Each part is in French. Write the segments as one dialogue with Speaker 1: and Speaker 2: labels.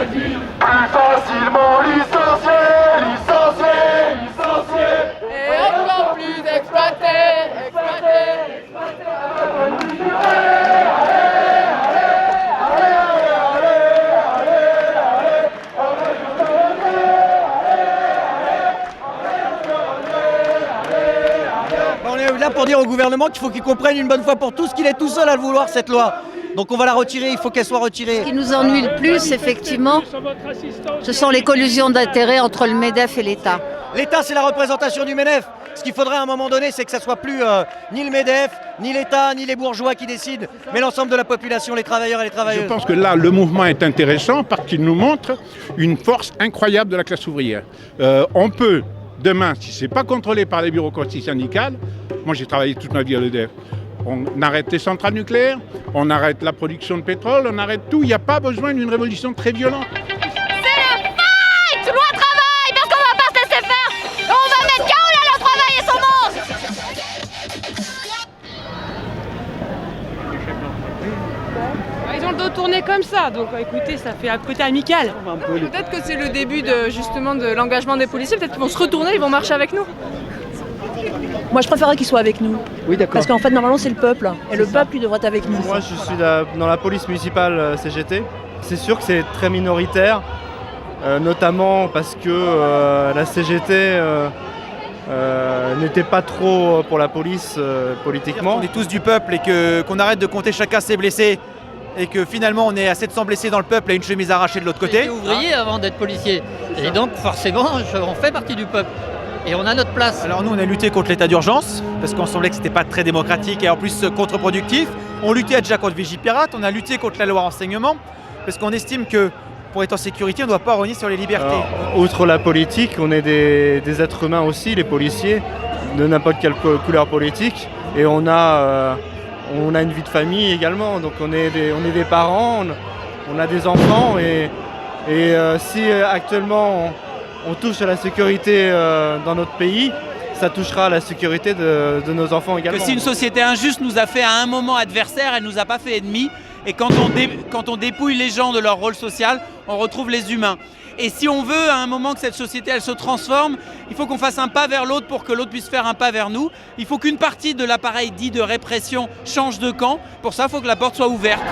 Speaker 1: Plus facilement licencié, licencié, licencié.
Speaker 2: Et encore plus exploité, exploité, exploité.
Speaker 3: On est là pour dire au gouvernement qu'il faut qu'il comprenne une bonne fois pour tous qu'il est tout seul à le vouloir, cette loi. Donc on va la retirer, il faut qu'elle soit retirée.
Speaker 4: Ce qui nous ennuie le plus, effectivement, ce sont les collusions d'intérêts entre le MEDEF et l'État.
Speaker 3: L'État, c'est la représentation du MEDEF. Ce qu'il faudrait à un moment donné, c'est que ça soit plus ni le MEDEF, ni l'État, ni les bourgeois qui décident, mais l'ensemble de la population, les travailleurs et les travailleuses.
Speaker 5: Je pense que là, le mouvement est intéressant parce qu'il nous montre une force incroyable de la classe ouvrière. On peut, demain, si ce n'est pas contrôlé par les bureaucraties syndicales, moi j'ai travaillé toute ma vie à l'EDF, on arrête les centrales nucléaires, on arrête la production de pétrole, on arrête tout. Il n'y a pas besoin d'une révolution très violente.
Speaker 6: C'est la fight! Loi travail! Parce qu'on va pas se laisser faire! On va mettre KO la loi travail et son monstre!
Speaker 2: Ils ont le dos tourné comme ça, donc écoutez, ça fait un côté amical.
Speaker 7: Peut-être que c'est le début justement de l'engagement des policiers, peut-être qu'ils vont se retourner, ils vont marcher avec nous.
Speaker 8: Moi, je préférerais qu'ils soient avec nous.
Speaker 9: Oui, d'accord.
Speaker 8: Parce qu'en fait, normalement, c'est le peuple. Et le peuple, il devrait être avec nous.
Speaker 9: Moi, je suis dans la police municipale CGT. C'est sûr que c'est très minoritaire, notamment parce que la CGT n'était pas trop pour la police politiquement.
Speaker 10: On est tous du peuple et qu'on arrête de compter chacun ses blessés et que finalement on est à 700 blessés dans le peuple et une chemise arrachée de l'autre côté.
Speaker 11: J'étais ouvrier avant d'être policier. Et donc forcément, on fait partie du peuple. Et on a notre place.
Speaker 10: Alors nous on a lutté contre l'état d'urgence parce qu'on semblait que c'était pas très démocratique et en plus contre-productif. On luttait déjà contre Vigipirate, on a lutté contre la loi renseignement parce qu'on estime que pour être en sécurité on ne doit pas rogner sur les libertés.
Speaker 9: Alors, outre la politique, on est des êtres humains aussi, les policiers, de n'importe quelle couleur politique. Et on a une vie de famille également, donc on est des parents, on a des enfants et si actuellement on touche à la sécurité dans notre pays, ça touchera à la sécurité de nos enfants également.
Speaker 12: Que si une société injuste nous a fait à un moment adversaire, elle nous a pas fait ennemis. Et quand on dépouille les gens de leur rôle social, on retrouve les humains. Et si on veut à un moment que cette société elle se transforme, il faut qu'on fasse un pas vers l'autre pour que l'autre puisse faire un pas vers nous. Il faut qu'une partie de l'appareil dit de répression change de camp. Pour ça, il faut que la porte soit ouverte.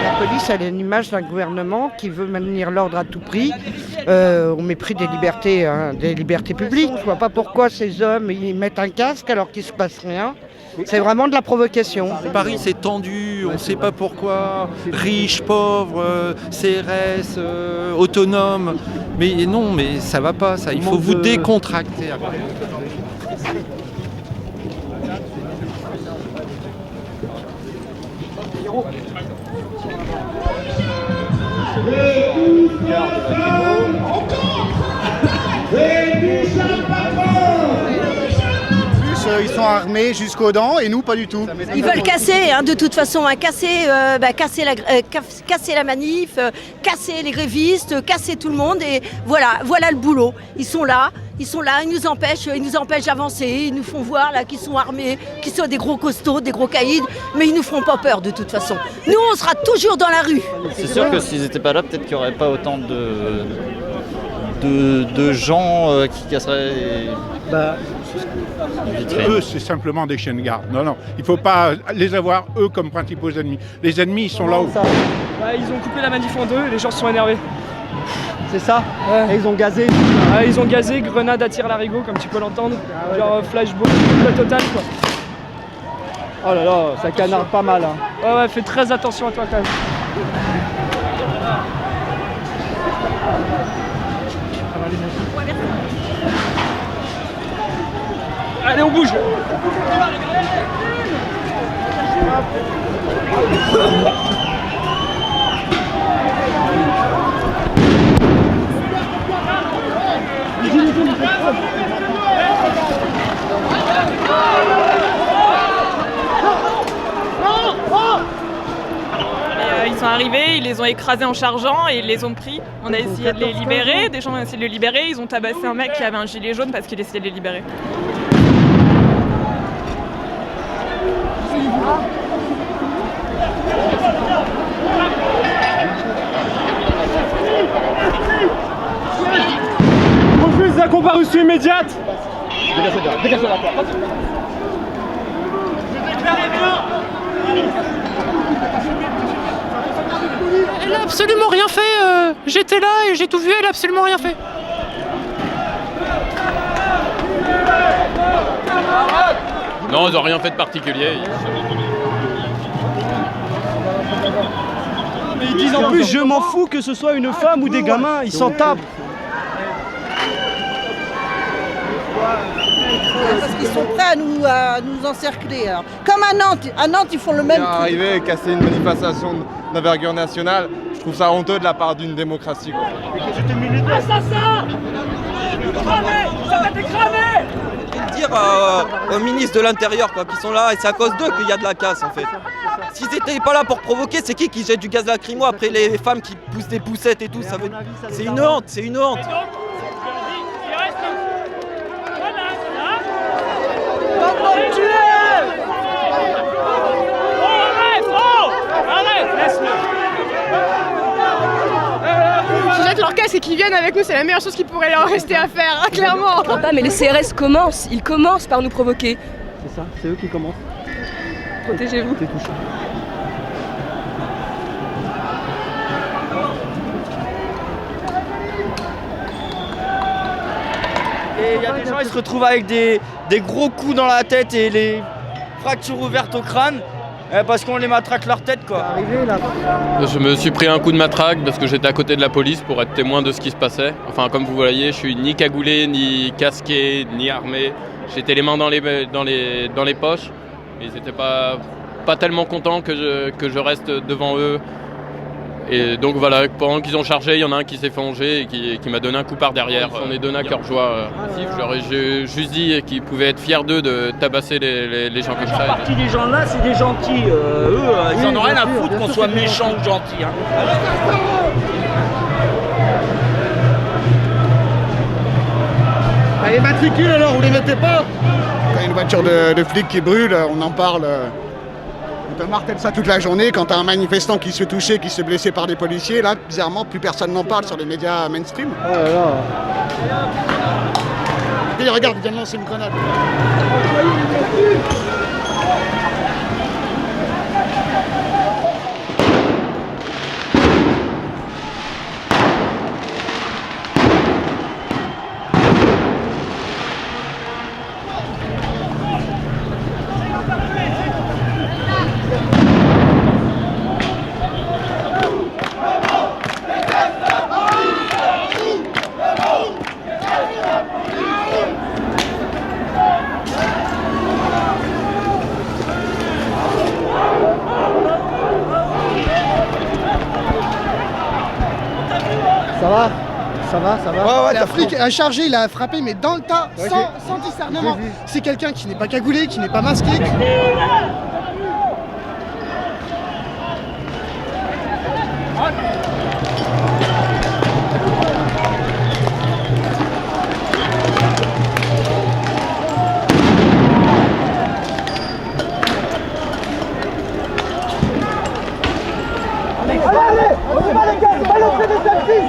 Speaker 13: La police, elle a une image d'un gouvernement qui veut maintenir l'ordre à tout prix, au mépris des libertés publiques. Je ne vois pas pourquoi ces hommes ils mettent un casque alors qu'il ne se passe rien. C'est vraiment de la provocation.
Speaker 14: Paris c'est tendu, on ne sait pas pourquoi, riches, pauvres, CRS, autonomes. Mais non, mais ça va pas, ça. Il faut vous décontracter.
Speaker 15: Ils sont armés jusqu'aux dents et nous pas du tout.
Speaker 8: Ils veulent casser, hein, de toute façon, hein, casser la manif, casser les grévistes, casser tout le monde et voilà le boulot. Ils sont là, ils nous empêchent d'avancer, ils nous font voir là qu'ils sont armés, qu'ils sont des gros costauds, des gros caïds, mais ils nous feront pas peur de toute façon. Nous, on sera toujours dans la rue.
Speaker 16: C'est sûr que s'ils n'étaient pas là, peut-être qu'il n'y aurait pas autant de gens qui casseraient
Speaker 5: Eux, c'est simplement des chiens de garde. Non, il ne faut pas les avoir, eux, comme principaux ennemis. Les ennemis, ils sont là-haut.
Speaker 2: Ils ont coupé la manif en deux et les gens se sont énervés.
Speaker 9: C'est ça ouais. Et ils ont gazé.
Speaker 2: Ils ont gazé, grenade à tir larigot, comme tu peux l'entendre. Genre flashball, le total quoi.
Speaker 9: Oh là là, ça canarde pas mal. Hein.
Speaker 2: Ouais, fais très attention à toi quand même. Allez, on bouge.
Speaker 7: Ils sont arrivés, ils les ont écrasés en chargeant et ils les ont pris. On a essayé de les libérer, des gens ont essayé de les libérer, ils ont tabassé un mec qui avait un gilet jaune parce qu'il essayait de les libérer.
Speaker 2: Refuse la comparution immédiate. Dégagez la porte.
Speaker 17: Elle a absolument rien fait. J'étais là et j'ai tout vu, elle a absolument rien fait.
Speaker 18: Non, ils n'ont rien fait de particulier.
Speaker 2: Mais ils disent en plus, je m'en fous que ce soit une femme ou des gamins, ils s'en tapent.
Speaker 13: Parce qu'ils sont prêts à nous encercler. Alors. Comme à Nantes, ils font le même truc.
Speaker 9: Arriver et casser une manifestation d'envergure nationale, je trouve ça honteux de la part d'une démocratie.
Speaker 1: Assassin! Ça va t'écramer!
Speaker 19: Dire aux ministres de l'Intérieur qui sont là, et c'est à cause d'eux qu'il y a de la casse en fait. S'ils n'étaient pas là pour provoquer, c'est qui jette du gaz lacrymo après les femmes qui poussent des poussettes et tout, c'est une honte, c'est une honte.
Speaker 7: Qu'ils jettent leur casse et qu'ils viennent avec nous, c'est la meilleure chose qui pourrait leur rester à faire, hein, clairement.
Speaker 20: Mais les CRS commencent, ils commencent par nous provoquer.
Speaker 2: C'est ça, c'est eux qui commencent.
Speaker 7: Protégez-vous.
Speaker 21: Et il y a des gens, ils se retrouvent avec des gros coups dans la tête et les fractures ouvertes au crâne parce qu'on les matraque leur tête quoi.
Speaker 18: Je me suis pris un coup de matraque parce que j'étais à côté de la police pour être témoin de ce qui se passait. Enfin, comme vous voyez, je suis ni cagoulé, ni casqué, ni armé. J'étais les mains dans les poches. Ils n'étaient pas tellement contents que je reste devant eux. Et donc voilà, pendant qu'ils ont chargé, il y en a un qui s'est fait onger et qui m'a donné un coup par derrière. On est donné à cœur joie. J'aurais juste dit qu'ils pouvaient être fiers d'eux de tabasser les gens comme ça.
Speaker 21: La partie des gens là, c'est des gentils. Eux, ils en ont rien à foutre qu'on soit méchants ou gentils. Hein.
Speaker 15: Les matricules alors, vous les mettez pas? Quand il y a une voiture de flic qui brûle, on en parle. On te martèle ça toute la journée. Quand t'as un manifestant qui se fait toucher, qui se fait blesser par des policiers, là, bizarrement, plus personne n'en parle sur les médias mainstream.
Speaker 2: Oh là là.
Speaker 15: Et regarde, il vient de lancer une grenade.
Speaker 2: Ça va.
Speaker 15: Ouais, le flic a chargé, il a frappé, mais dans le tas, sans discernement. C'est quelqu'un qui n'est pas cagoulé, qui n'est pas masqué.
Speaker 1: Allez, on y va les gars, balancez des taxis.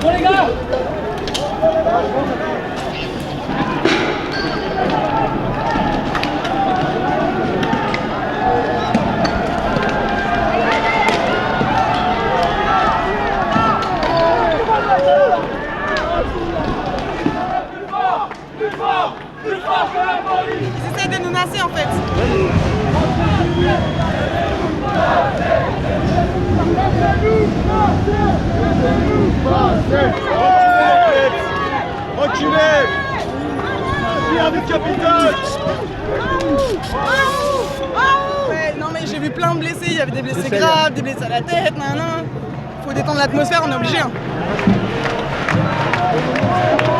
Speaker 1: Bon les gars.
Speaker 7: Ils essaient de nous masser en fait.
Speaker 1: Reculez! Pierre du Capitole!
Speaker 7: Ouais, non mais j'ai vu plein de blessés, il y avait des blessés graves, des blessés à la tête, Faut détendre l'atmosphère, on est obligé. Hein.
Speaker 1: Allez